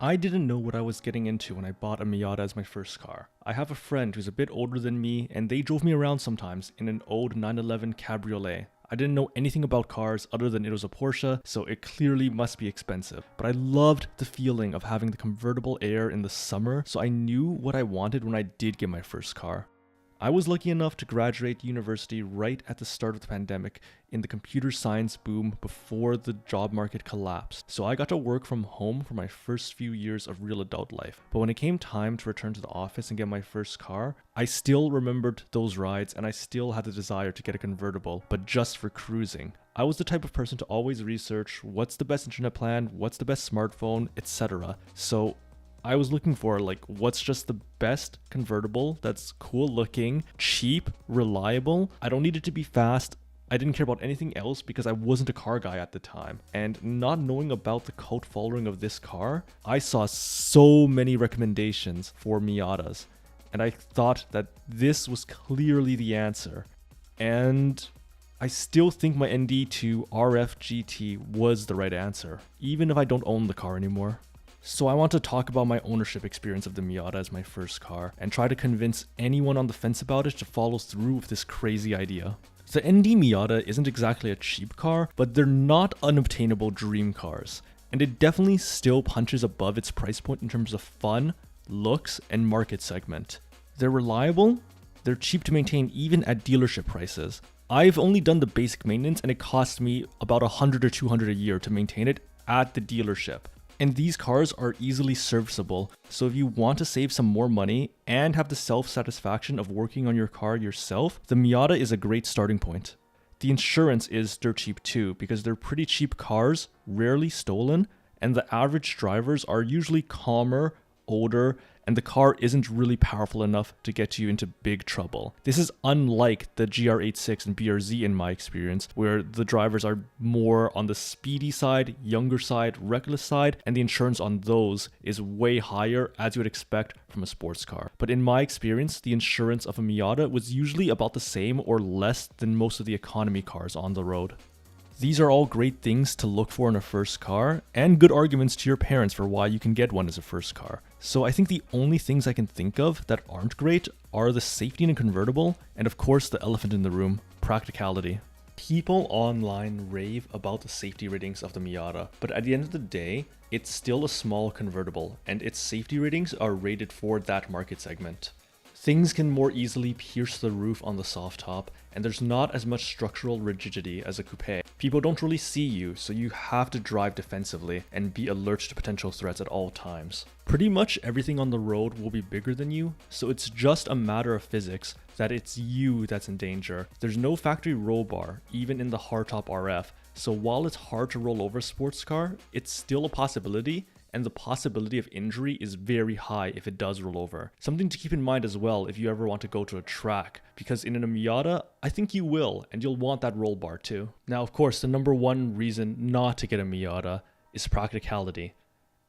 I didn't know what I was getting into when I bought a Miata as my first car. I have a friend who's a bit older than me, and they drove me around sometimes in an old 911 Cabriolet. I didn't know anything about cars other than it was a Porsche, so it clearly must be expensive. But I loved the feeling of having the convertible air in the summer, so I knew what I wanted when I did get my first car. I was lucky enough to graduate university right at the start of the pandemic in the computer science boom before the job market collapsed. So I got to work from home for my first few years of real adult life. But when it came time to return to the office and get my first car, I still remembered those rides and I still had the desire to get a convertible, but just for cruising. I was the type of person to always research what's the best internet plan, what's the best smartphone, etc. So I was looking for what's just the best convertible that's cool looking, cheap, reliable. I don't need it to be fast. I didn't care about anything else because I wasn't a car guy at the time. And not knowing about the cult following of this car, I saw so many recommendations for Miatas. And I thought that this was clearly the answer. And I still think my ND2 RF GT was the right answer, even if I don't own the car anymore. So I want to talk about my ownership experience of the Miata as my first car and try to convince anyone on the fence about it to follow through with this crazy idea. The ND Miata isn't exactly a cheap car, but they're not unobtainable dream cars. And it definitely still punches above its price point in terms of fun, looks, and market segment. They're reliable, they're cheap to maintain even at dealership prices. I've only done the basic maintenance and it cost me about $100 or $200 a year to maintain it at the dealership. And these cars are easily serviceable, so if you want to save some more money and have the self-satisfaction of working on your car yourself, the Miata is a great starting point. The insurance is dirt cheap too, because they're pretty cheap cars, rarely stolen, and the average drivers are usually calmer, older, and the car isn't really powerful enough to get you into big trouble. This is unlike the GR86 and BRZ in my experience, where the drivers are more on the speedy side, younger side, reckless side, and the insurance on those is way higher as you would expect from a sports car. But in my experience, the insurance of a Miata was usually about the same or less than most of the economy cars on the road. These are all great things to look for in a first car, and good arguments to your parents for why you can get one as a first car. So I think the only things I can think of that aren't great are the safety in a convertible, and of course the elephant in the room, practicality. People online rave about the safety ratings of the Miata, but at the end of the day, it's still a small convertible, and its safety ratings are rated for that market segment. Things can more easily pierce the roof on the soft top, and there's not as much structural rigidity as a coupe. People don't really see you, so you have to drive defensively and be alert to potential threats at all times. Pretty much everything on the road will be bigger than you, so it's just a matter of physics that it's you that's in danger. There's no factory roll bar, even in the hardtop RF, so while it's hard to roll over a sports car, it's still a possibility, and the possibility of injury is very high if it does roll over. Something to keep in mind as well if you ever want to go to a track, because in a Miata, I think you will, and you'll want that roll bar too. Now, of course, the number one reason not to get a Miata is practicality.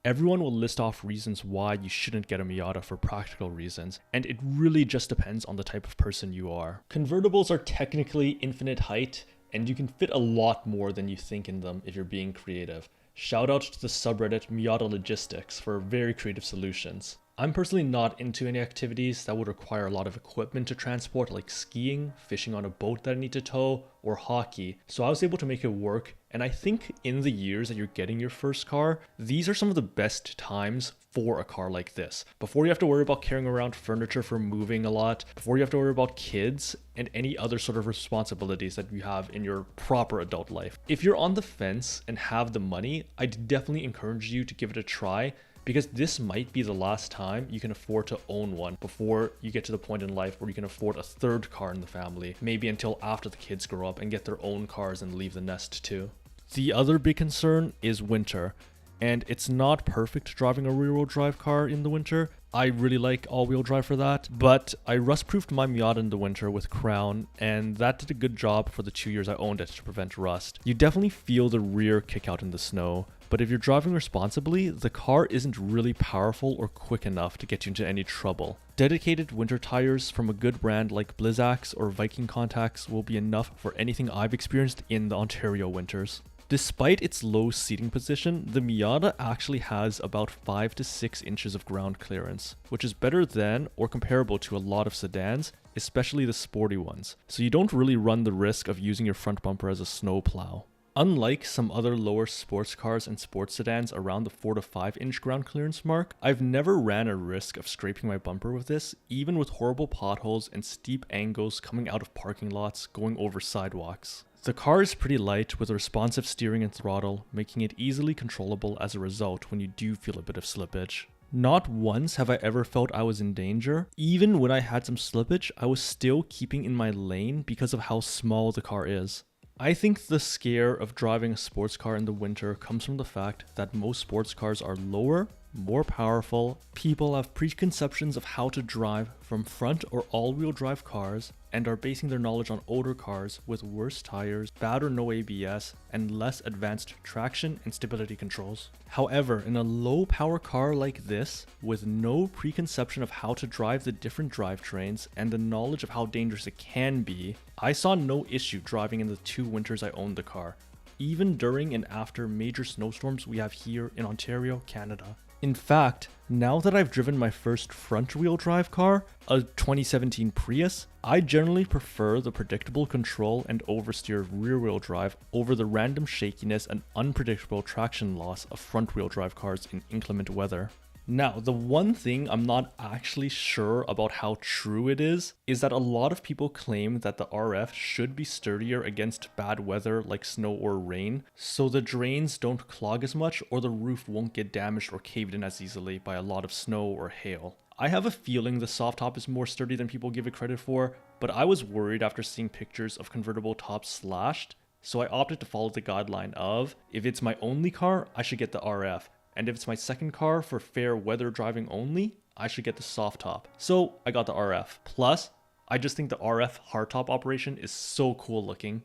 Everyone will list off reasons why you shouldn't get a Miata for practical reasons, and it really just depends on the type of person you are. Convertibles are technically infinite height, and you can fit a lot more than you think in them if you're being creative. Shout out to the subreddit Miata Logistics for very creative solutions. I'm personally not into any activities that would require a lot of equipment to transport, like skiing, fishing on a boat that I need to tow, or hockey, so I was able to make it work, and I think in the years that you're getting your first car, these are some of the best times for a car like this. Before you have to worry about carrying around furniture for moving a lot, before you have to worry about kids, and any other sort of responsibilities that you have in your proper adult life. If you're on the fence and have the money, I'd definitely encourage you to give it a try, because this might be the last time you can afford to own one before you get to the point in life where you can afford a third car in the family, maybe until after the kids grow up and get their own cars and leave the nest too. The other big concern is winter, and it's not perfect driving a rear-wheel drive car in the winter. I really like all-wheel drive for that, but I rust-proofed my Miata in the winter with Crown, and that did a good job for the 2 years I owned it to prevent rust. You definitely feel the rear kick out in the snow, but if you're driving responsibly, the car isn't really powerful or quick enough to get you into any trouble. Dedicated winter tires from a good brand like Blizzaks or Viking Contacts will be enough for anything I've experienced in the Ontario winters. Despite its low seating position, the Miata actually has about 5 to 6 inches of ground clearance, which is better than or comparable to a lot of sedans, especially the sporty ones, so you don't really run the risk of using your front bumper as a snowplow. Unlike some other lower sports cars and sports sedans around the 4 to 5 inch ground clearance mark, I've never ran a risk of scraping my bumper with this, even with horrible potholes and steep angles coming out of parking lots going over sidewalks. The car is pretty light with responsive steering and throttle, making it easily controllable as a result when you do feel a bit of slippage. Not once have I ever felt I was in danger. Even when I had some slippage, I was still keeping in my lane because of how small the car is. I think the scare of driving a sports car in the winter comes from the fact that most sports cars are lower, more powerful, people have preconceptions of how to drive from front or all-wheel drive cars, and are basing their knowledge on older cars with worse tires, bad or no ABS, and less advanced traction and stability controls. However, in a low-power car like this, with no preconception of how to drive the different drivetrains and the knowledge of how dangerous it can be, I saw no issue driving in the 2 winters I owned the car, even during and after major snowstorms we have here in Ontario, Canada. In fact, now that I've driven my first front-wheel drive car, a 2017 Prius, I generally prefer the predictable control and oversteer of rear-wheel drive over the random shakiness and unpredictable traction loss of front-wheel drive cars in inclement weather. Now, the one thing I'm not actually sure about how true it is that a lot of people claim that the RF should be sturdier against bad weather like snow or rain, so the drains don't clog as much or the roof won't get damaged or caved in as easily by a lot of snow or hail. I have a feeling the soft top is more sturdy than people give it credit for, but I was worried after seeing pictures of convertible tops slashed, so I opted to follow the guideline of, if it's my only car, I should get the RF. And if it's my second car for fair weather driving only, I should get the soft top. So I got the RF. Plus, I just think the RF hardtop operation is so cool looking.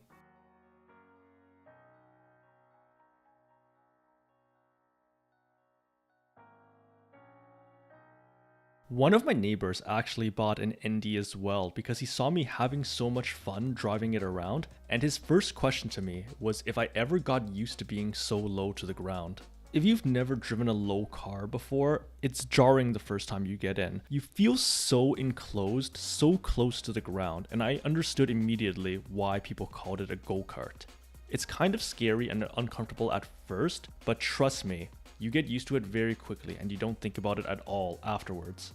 One of my neighbors actually bought an ND as well because he saw me having so much fun driving it around, and his first question to me was if I ever got used to being so low to the ground. If you've never driven a low car before, it's jarring the first time you get in. You feel so enclosed, so close to the ground, and I understood immediately why people called it a go-kart. It's kind of scary and uncomfortable at first, but trust me, you get used to it very quickly and you don't think about it at all afterwards.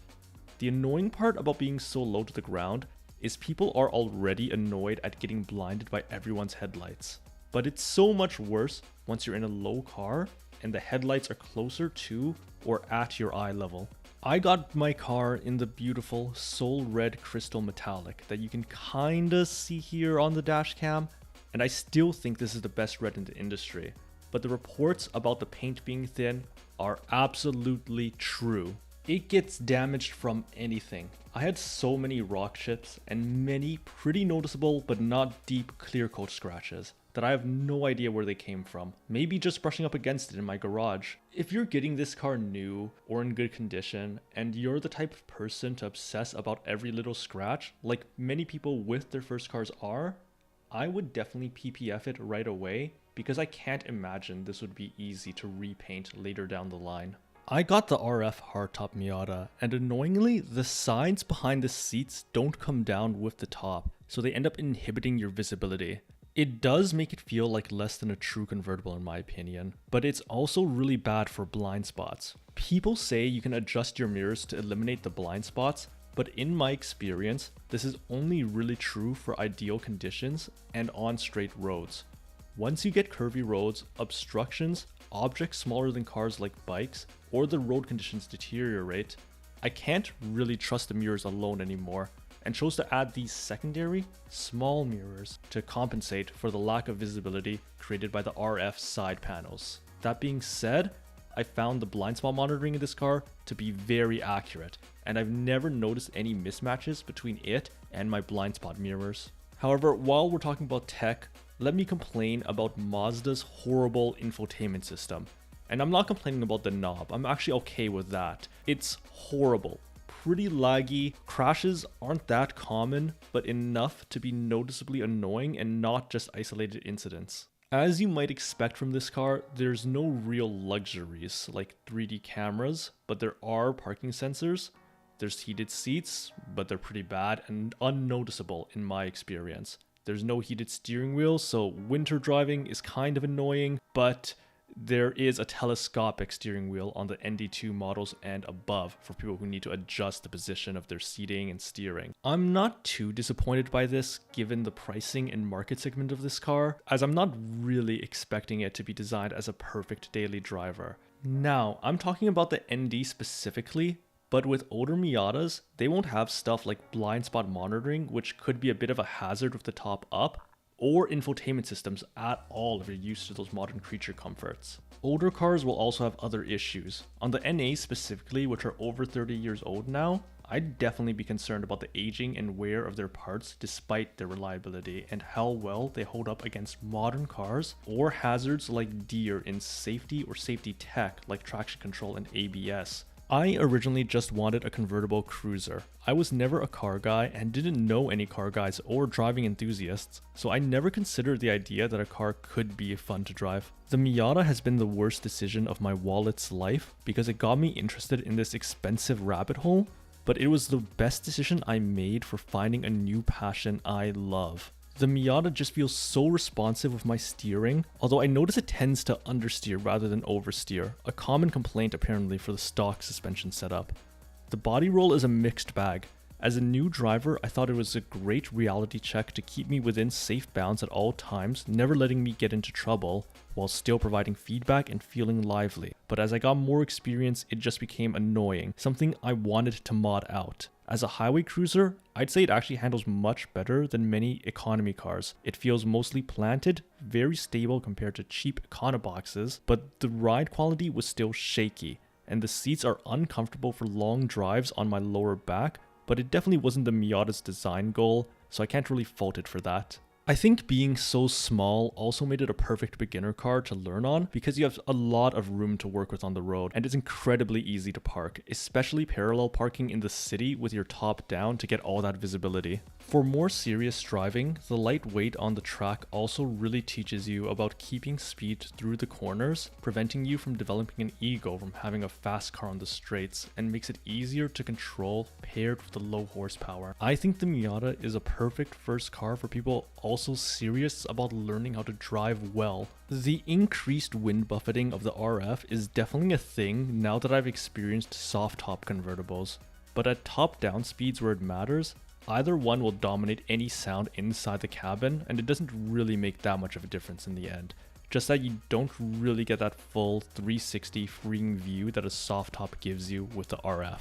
The annoying part about being so low to the ground is people are already annoyed at getting blinded by everyone's headlights. But it's so much worse once you're in a low car and the headlights are closer to or at your eye level. I got my car in the beautiful Soul Red Crystal Metallic that you can kinda see here on the dash cam, and I still think this is the best red in the industry. But the reports about the paint being thin are absolutely true. It gets damaged from anything. I had so many rock chips and many pretty noticeable but not deep clear coat scratches that I have no idea where they came from. Maybe just brushing up against it in my garage. If you're getting this car new or in good condition and you're the type of person to obsess about every little scratch, like many people with their first cars are, I would definitely PPF it right away because I can't imagine this would be easy to repaint later down the line. I got the RF hardtop Miata, and annoyingly, the sides behind the seats don't come down with the top, so they end up inhibiting your visibility. It does make it feel like less than a true convertible in my opinion, but it's also really bad for blind spots. People say you can adjust your mirrors to eliminate the blind spots, but in my experience, this is only really true for ideal conditions and on straight roads. Once you get curvy roads, obstructions, objects smaller than cars like bikes, or the road conditions deteriorate, I can't really trust the mirrors alone anymore, and chose to add these secondary, small mirrors to compensate for the lack of visibility created by the RF side panels. That being said, I found the blind spot monitoring in this car to be very accurate, and I've never noticed any mismatches between it and my blind spot mirrors. However, while we're talking about tech, let me complain about Mazda's horrible infotainment system. And I'm not complaining about the knob, I'm actually okay with that. It's horrible. Pretty laggy, crashes aren't that common, but enough to be noticeably annoying and not just isolated incidents. As you might expect from this car, there's no real luxuries like 3D cameras, but there are parking sensors. There's heated seats, but they're pretty bad and unnoticeable in my experience. There's no heated steering wheel, so winter driving is kind of annoying, but there is a telescopic steering wheel on the ND2 models and above for people who need to adjust the position of their seating and steering. I'm not too disappointed by this given the pricing and market segment of this car, as I'm not really expecting it to be designed as a perfect daily driver. Now, I'm talking about the ND specifically, but with older Miatas, they won't have stuff like blind spot monitoring, which could be a bit of a hazard with the top up, or infotainment systems at all if you're used to those modern creature comforts. Older cars will also have other issues. On the NA specifically, which are over 30 years old now, I'd definitely be concerned about the aging and wear of their parts despite their reliability and how well they hold up against modern cars or hazards like deer in safety or safety tech like traction control and ABS. I originally just wanted a convertible cruiser. I was never a car guy and didn't know any car guys or driving enthusiasts, so I never considered the idea that a car could be fun to drive. The Miata has been the worst decision of my wallet's life because it got me interested in this expensive rabbit hole, but it was the best decision I made for finding a new passion I love. The Miata just feels so responsive with my steering, although I notice it tends to understeer rather than oversteer, a common complaint apparently for the stock suspension setup. The body roll is a mixed bag. As a new driver, I thought it was a great reality check to keep me within safe bounds at all times, never letting me get into trouble, while still providing feedback and feeling lively. But as I got more experience, it just became annoying, something I wanted to mod out. As a highway cruiser, I'd say it actually handles much better than many economy cars. It feels mostly planted, very stable compared to cheap econoboxes, but the ride quality was still shaky, and the seats are uncomfortable for long drives on my lower back, but it definitely wasn't the Miata's design goal, so I can't really fault it for that. I think being so small also made it a perfect beginner car to learn on because you have a lot of room to work with on the road and it's incredibly easy to park, especially parallel parking in the city with your top down to get all that visibility. For more serious driving, the light weight on the track also really teaches you about keeping speed through the corners, preventing you from developing an ego from having a fast car on the straights, and makes it easier to control paired with the low horsepower. I think the Miata is a perfect first car for people also serious about learning how to drive well. The increased wind buffeting of the RF is definitely a thing now that I've experienced soft top convertibles, but at top down speeds where it matters, either one will dominate any sound inside the cabin, and it doesn't really make that much of a difference in the end. Just that you don't really get that full 360 freeing view that a soft top gives you with the RF.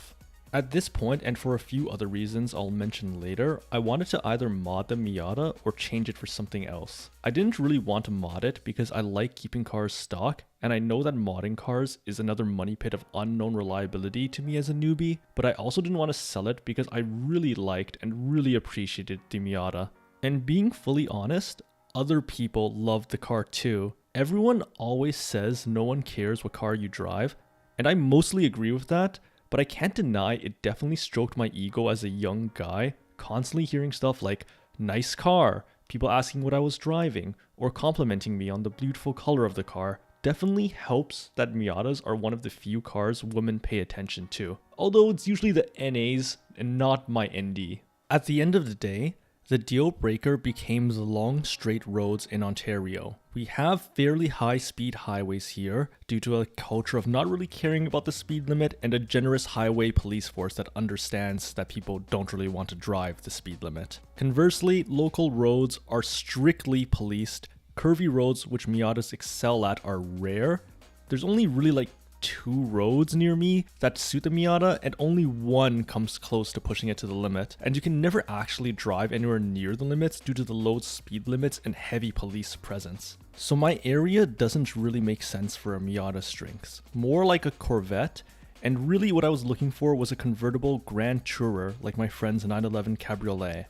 At this point, and for a few other reasons I'll mention later, I wanted to either mod the Miata or change it for something else. I didn't really want to mod it because I like keeping cars stock, and I know that modding cars is another money pit of unknown reliability to me as a newbie, but I also didn't want to sell it because I really liked and really appreciated the Miata. And being fully honest, other people loved the car too. Everyone always says no one cares what car you drive, and I mostly agree with that, but I can't deny it definitely stroked my ego as a young guy, constantly hearing stuff like, nice car, people asking what I was driving, or complimenting me on the beautiful color of the car. Definitely helps that Miatas are one of the few cars women pay attention to, although it's usually the NAs and not my ND. At the end of the day, the deal breaker became the long straight roads in Ontario. We have fairly high speed highways here due to a culture of not really caring about the speed limit and a generous highway police force that understands that people don't really want to drive the speed limit. Conversely, local roads are strictly policed. Curvy roads, which Miatas excel at, are rare. There's only really like 2 roads near me that suit the Miata, and only one comes close to pushing it to the limit, and you can never actually drive anywhere near the limits due to the low speed limits and heavy police presence. So my area doesn't really make sense for a Miata strengths, more like a Corvette, and really what I was looking for was a convertible Grand Tourer like my friend's 911 Cabriolet.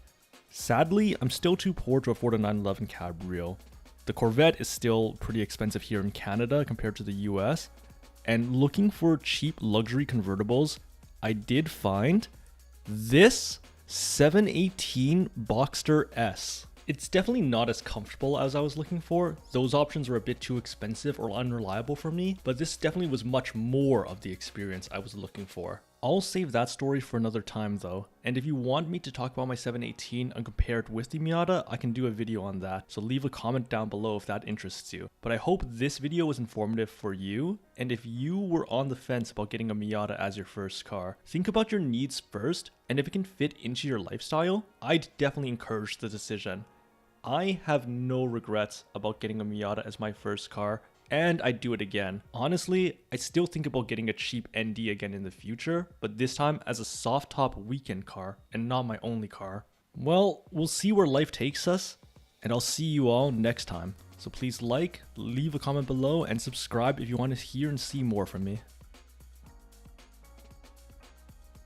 Sadly, I'm still too poor to afford a 911 Cabrio. The Corvette is still pretty expensive here in Canada compared to the US, and looking for cheap luxury convertibles, I did find this 718 Boxster S. It's definitely not as comfortable as I was looking for. Those options were a bit too expensive or unreliable for me, but this definitely was much more of the experience I was looking for. I'll save that story for another time though, and if you want me to talk about my 718 and compare it with the Miata, I can do a video on that, so leave a comment down below if that interests you. But I hope this video was informative for you, and if you were on the fence about getting a Miata as your first car, think about your needs first, and if it can fit into your lifestyle, I'd definitely encourage the decision. I have no regrets about getting a Miata as my first car, and I'd do it again. Honestly, I still think about getting a cheap ND again in the future, but this time as a soft top weekend car and not my only car. Well, we'll see where life takes us, and I'll see you all next time. So please like, leave a comment below, and subscribe if you want to hear and see more from me.